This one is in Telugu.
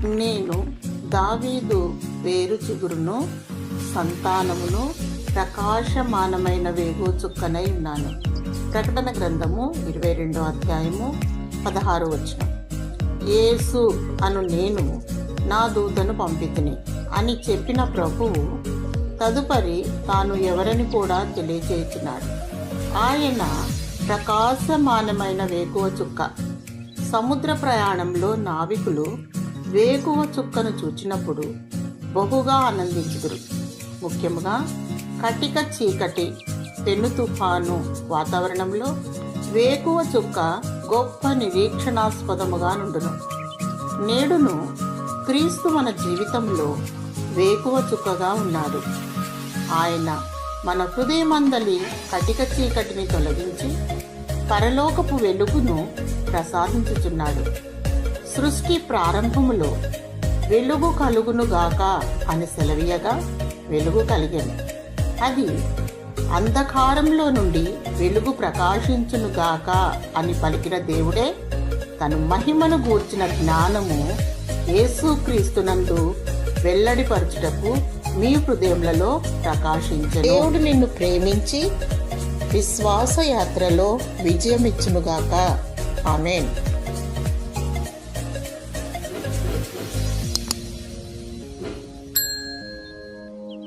నేను దావీదు వేరు చిగురును, సంతానమును, ప్రకాశమానమైన వేగు చుక్కనై ఉన్నాను. ప్రకటన గ్రంథము 22వ అధ్యాయము 16వ వచనం. యేసు అను నేను నా దూతను పంపితిని అని చెప్పిన ప్రభువు తదుపరి తాను ఎవరని కూడా తెలియచేయుచున్నాడు. ఆయన ప్రకాశమానమైన వేకువ చుక్క. సముద్ర ప్రయాణంలో నావికులు వేకువ చుక్కను చూచినప్పుడు బహుగా ఆనందించుదురు. ముఖ్యముగా కటిక చీకటి, పెను తుఫాను వాతావరణంలో వేకువ చుక్క గొప్ప నిరీక్షణాస్పదముగా నుండును. నేడును క్రీస్తు మన జీవితంలో వేకువ చుక్కగా ఉన్నాడు. ఆయన మన హృదయమందలి కటిక చీకటిని తొలగించి పరలోకపు వెలుగును ప్రసాదించుచున్నాడు. సృష్టి ప్రారంభములో వెలుగు కలుగునుగాక అని సెలవీయగా వెలుగు కలిగెను. అది అంధకారంలో నుండి వెలుగు ప్రకాశించునుగాక అని పలికిన దేవుడే తన మహిమను గూర్చిన జ్ఞానము యేసుక్రీస్తునందు వెల్లడిపరచుటకు మీ హృదయములలో ప్రకాశించెను. దేవుడు నిన్ను ప్రేమించి విశ్వాస యాత్రలో విజయమిచ్చునుగాక. ఆమేన్.